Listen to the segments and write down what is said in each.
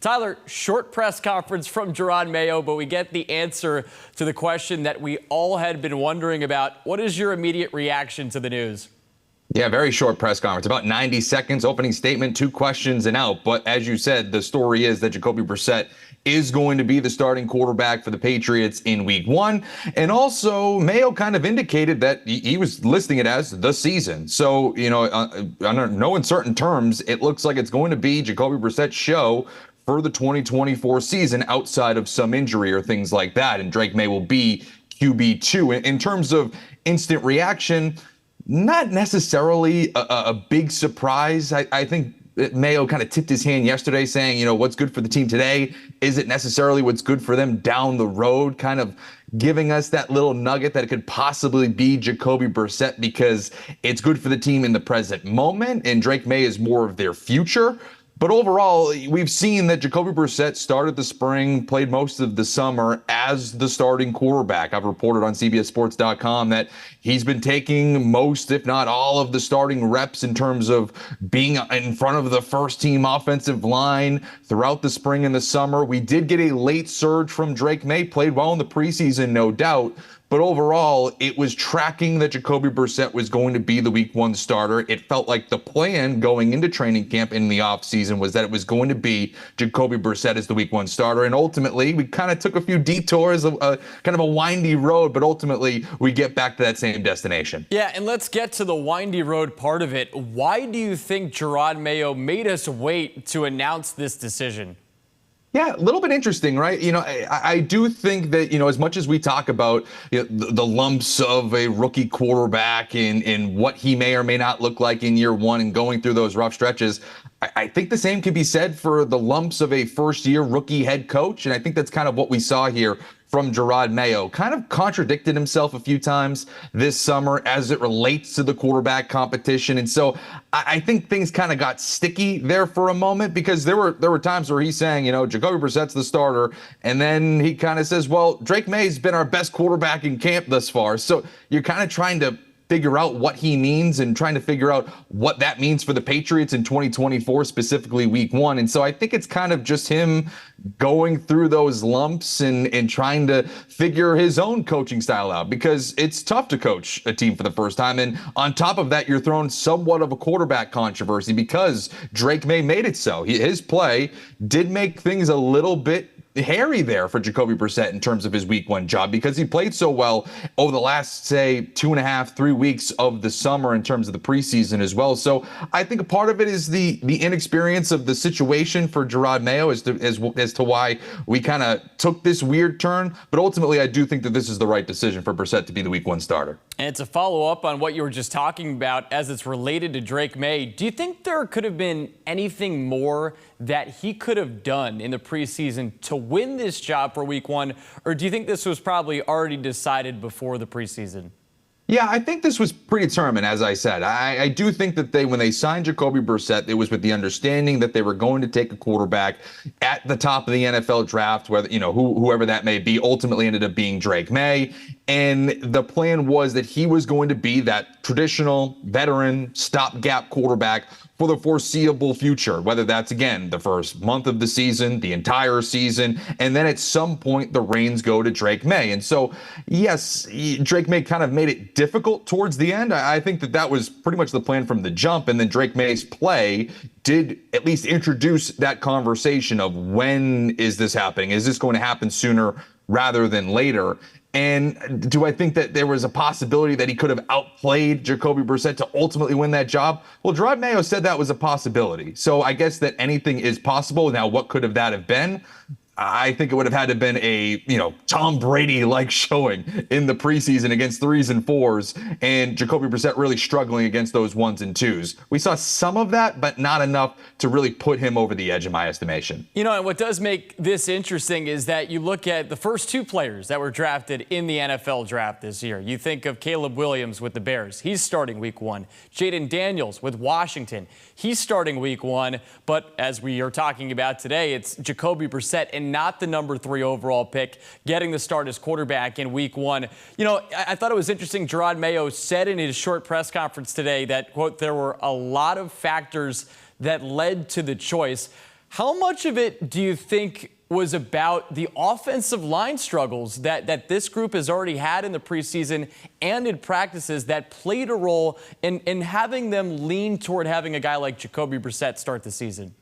Tyler, short press conference from Jerod Mayo, but we get the answer to the question that we all had been wondering about. What is your immediate reaction to the news? Yeah, very short press conference, about 90 seconds, opening statement, 2 questions and out. But as you said, the story is that Jacoby Brissett is going to be the starting quarterback for the Patriots in week 1. And also, Mayo kind of indicated that he was listing it as the season. So, under no uncertain terms, it looks like it's going to be Jacoby Brissett's show for the 2024 season outside of some injury or things like that. And Drake Maye will be QB2. In terms of instant reaction, not necessarily a big surprise. I think Mayo kind of tipped his hand yesterday saying, what's good for the team today isn't necessarily what's good for them down the road, kind of giving us that little nugget that it could possibly be Jacoby Brissett because it's good for the team in the present moment, and Drake Maye is more of their future. But overall, we've seen that Jacoby Brissett started the spring, played most of the summer as the starting quarterback. I've reported on CBSSports.com that he's been taking most, if not all, of the starting reps in terms of being in front of the first-team offensive line throughout the spring and the summer. We did get a late surge from Drake Maye, played well in the preseason, no doubt. But overall, it was tracking that Jacoby Brissett was going to be the week 1 starter. It felt like the plan going into training camp in the offseason was that it was going to be Jacoby Brissett as the week 1 starter. And ultimately, we kind of took a few detours, kind of a windy road, but ultimately we get back to that same destination. Yeah, and let's get to the windy road part of it. Why do you think Jerod Mayo made us wait to announce this decision? Yeah, a little bit interesting, right? I do think that, as much as we talk about the lumps of a rookie quarterback and what he may or may not look like in year 1 and going through those rough stretches, I think the same can be said for the lumps of a first-year rookie head coach. And I think that's kind of what we saw here from Jerod Mayo. Kind of contradicted himself a few times this summer as it relates to the quarterback competition. And so I think things kind of got sticky there for a moment because there were times where he's saying, Jacoby Brissett's the starter. And then he kind of says, well, Drake Maye's been our best quarterback in camp thus far. So you're kind of trying to figure out what he means and trying to figure out what that means for the Patriots in 2024, specifically week 1. And so I think it's kind of just him going through those lumps and trying to figure his own coaching style out because it's tough to coach a team for the first time. And on top of that, you're throwing somewhat of a quarterback controversy because Drake Maye made it so. His play did make things a little bit hairy there for Jacoby Brissett in terms of his week 1 job because he played so well over the last, say, 2.5, 3 weeks of the summer in terms of the preseason as well. So I think a part of it is the inexperience of the situation for Jerod Mayo as to why we kind of took this weird turn. But ultimately, I do think that this is the right decision for Brissett to be the week 1 starter. And to follow up on what you were just talking about as it's related to Drake Maye, do you think there could have been anything more that he could have done in the preseason to win this job for week 1? Or do you think this was probably already decided before the preseason? Yeah, I think this was predetermined, as I said. I do think that when they signed Jacoby Brissett, it was with the understanding that they were going to take a quarterback at the top of the NFL draft, whether, whoever that may be, ultimately ended up being Drake Maye. And the plan was that he was going to be that traditional veteran stopgap quarterback for the foreseeable future, whether that's, again, the first month of the season, the entire season, and then at some point the reins go to Drake Maye. And so, yes, Drake Maye kind of made it difficult towards the end. I think that was pretty much the plan from the jump, and then Drake Maye's play did at least introduce that conversation of when is this happening? Is this going to happen sooner rather than later? And do I think that there was a possibility that he could have outplayed Jacoby Brissett to ultimately win that job? Well, Jerod Mayo said that was a possibility. So I guess that anything is possible. Now, what could that have been? I think it would have had to have been a, Tom Brady-like showing in the preseason against 3s and 4s, and Jacoby Brissett really struggling against those 1s and 2s. We saw some of that, but not enough to really put him over the edge in my estimation. And what does make this interesting is that you look at the first 2 players that were drafted in the NFL draft this year. You think of Caleb Williams with the Bears. He's starting week 1. Jaden Daniels with Washington. He's starting week 1. But as we are talking about today, it's Jacoby Brissett and not the number 3 overall pick getting the start as quarterback in week 1. I thought it was interesting. Jerod Mayo said in his short press conference today that, quote, there were a lot of factors that led to the choice. How much of it do you think was about the offensive line struggles that this group has already had in the preseason and in practices that played a role in having them lean toward having a guy like Jacoby Brissett start the season?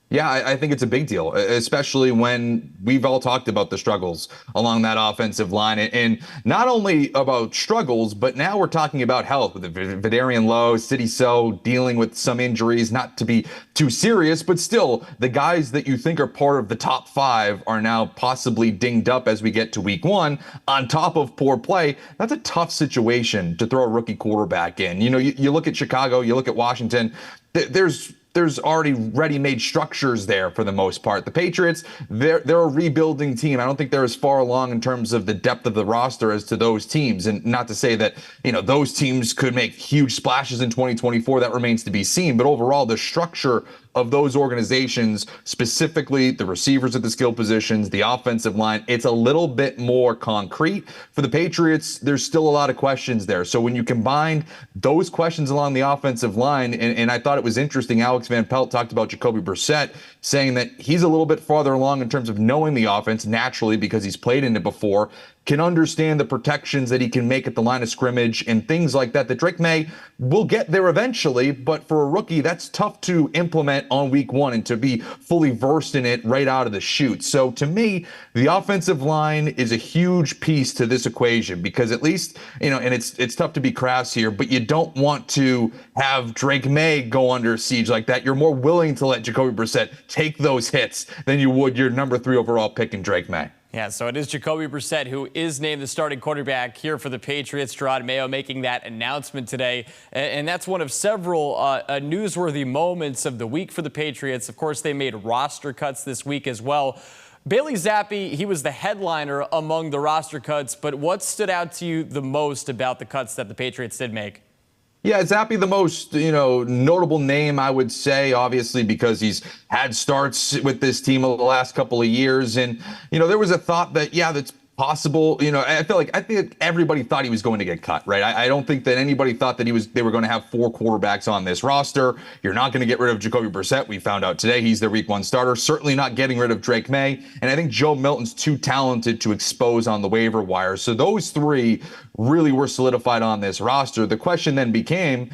Yeah, I think it's a big deal, especially when we've all talked about the struggles along that offensive line, and not only about struggles, but now we're talking about health with Vidarian Lowe, City So dealing with some injuries, not to be too serious, but still the guys that you think are part of the top 5 are now possibly dinged up as we get to week 1 on top of poor play. That's a tough situation to throw a rookie quarterback in. You look at Chicago, you look at Washington, there's already ready-made structures there for the most part. The Patriots, they're a rebuilding team. I don't think they're as far along in terms of the depth of the roster as to those teams. And not to say that, those teams could make huge splashes in 2024. That remains to be seen. But overall, the structure of those organizations, specifically the receivers at the skill positions, the offensive line, it's a little bit more concrete. For the Patriots, there's still a lot of questions there. So when you combine those questions along the offensive line, and I thought it was interesting, Alex Van Pelt talked about Jacoby Brissett, saying that he's a little bit farther along in terms of knowing the offense naturally because he's played in it before, can understand the protections that he can make at the line of scrimmage and things like that Drake Maye will get there eventually, but for a rookie, that's tough to implement on week 1 and to be fully versed in it right out of the chute. So to me, the offensive line is a huge piece to this equation because at least, and it's tough to be crass here, but you don't want to have Drake Maye go under siege like that. You're more willing to let Jacoby Brissett take those hits than you would your number 3 overall pick in Drake Maye. Yeah, so it is Jacoby Brissett who is named the starting quarterback here for the Patriots. Jerod Mayo making that announcement today. And that's one of several newsworthy moments of the week for the Patriots. Of course, they made roster cuts this week as well. Bailey Zappi, he was the headliner among the roster cuts. But what stood out to you the most about the cuts that the Patriots did make? Yeah, Zappi, the most, notable name, I would say, obviously, because he's had starts with this team over the last couple of years. And, there was a thought that, that's possible. I think everybody thought he was going to get cut, right? I don't think that anybody thought that they were going to have 4 quarterbacks on this roster. You're not going to get rid of Jacoby Brissett. We found out today he's their week 1 starter. Certainly not getting rid of Drake Maye. And I think Joe Milton's too talented to expose on the waiver wire. So those 3 really were solidified on this roster. The question then became,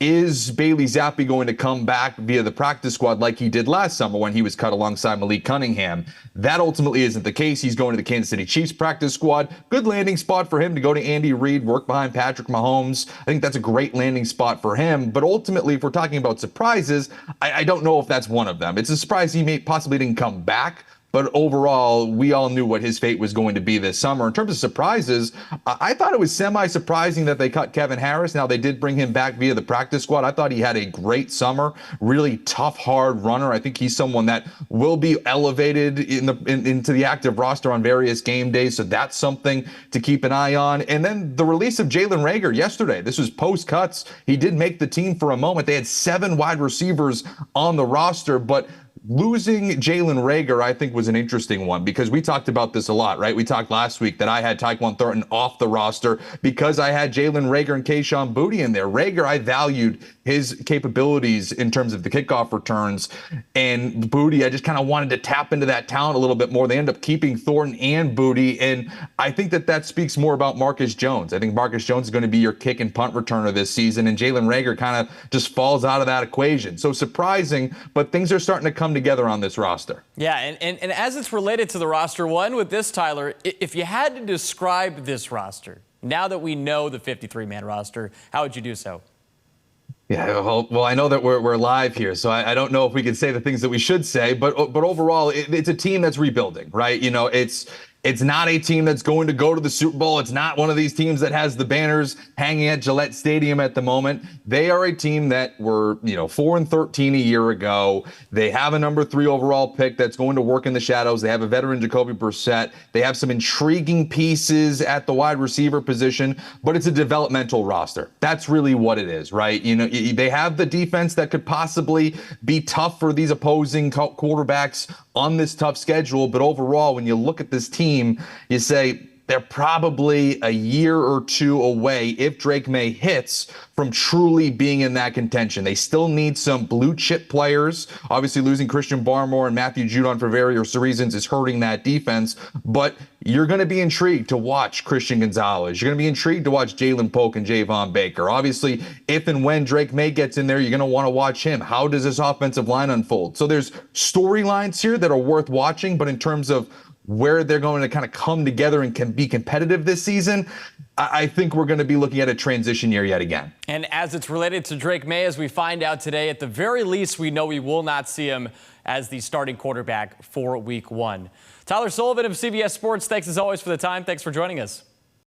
is Bailey Zappi going to come back via the practice squad like he did last summer when he was cut alongside Malik Cunningham? That ultimately isn't the case. He's going to the Kansas City Chiefs practice squad. Good landing spot for him to go to Andy Reid, work behind Patrick Mahomes. I think that's a great landing spot for him. But ultimately, if we're talking about surprises, I don't know if that's one of them. It's a surprise he possibly didn't come back. But overall, we all knew what his fate was going to be this summer. In terms of surprises, I thought it was semi-surprising that they cut Kevin Harris. Now, they did bring him back via the practice squad. I thought he had a great summer, really tough, hard runner. I think he's someone that will be elevated into the active roster on various game days. So that's something to keep an eye on. And then the release of Jalen Reagor yesterday. This was post-cuts. He did make the team for a moment. They had 7 wide receivers on the roster, but losing Jalen Reagor, I think, was an interesting one because we talked about this a lot, right? We talked last week that I had Tyquan Thornton off the roster because I had Jalen Reagor and Kayshon Boutte in there. Reagor, I valued his capabilities in terms of the kickoff returns, and Boutte, I just kind of wanted to tap into that talent a little bit more. They end up keeping Thornton and Boutte, and I think that speaks more about Marcus Jones. I think Marcus Jones is going to be your kick and punt returner this season, and Jalen Reagor kind of just falls out of that equation. So surprising, but things are starting to come together on this roster. Yeah, and as it's related to the roster, one with this, Tyler, if you had to describe this roster, now that we know the 53-man roster, how would you do so? Yeah, well, I know that we're live here, so I don't know if we can say the things that we should say, but overall, it's a team that's rebuilding, right? It's not a team that's going to go to the Super Bowl. It's not one of these teams that has the banners hanging at Gillette Stadium at the moment. They are a team that were, 4-13 a year ago. They have a number 3 overall pick that's going to work in the shadows. They have a veteran, Jacoby Brissett. They have some intriguing pieces at the wide receiver position, but it's a developmental roster. That's really what it is, right? They have the defense that could possibly be tough for these opposing quarterbacks on this tough schedule, but overall, when you look at this team, you say, they're probably a year or two away, if Drake Maye hits, from truly being in that contention. They still need some blue chip players. Obviously, losing Christian Barmore and Matthew Judon for various reasons is hurting that defense, but you're going to be intrigued to watch Christian Gonzalez. You're going to be intrigued to watch Jalen Polk and Javon Baker. Obviously, if and when Drake Maye gets in there, you're going to want to watch him. How does this offensive line unfold? So there's storylines here that are worth watching, but in terms of where they're going to kind of come together and can be competitive this season, I think we're going to be looking at a transition year yet again. And as it's related to Drake Maye, as we find out today, at the very least, we know we will not see him as the starting quarterback for Week 1. Tyler Sullivan of CBS Sports, thanks as always for the time. Thanks for joining us.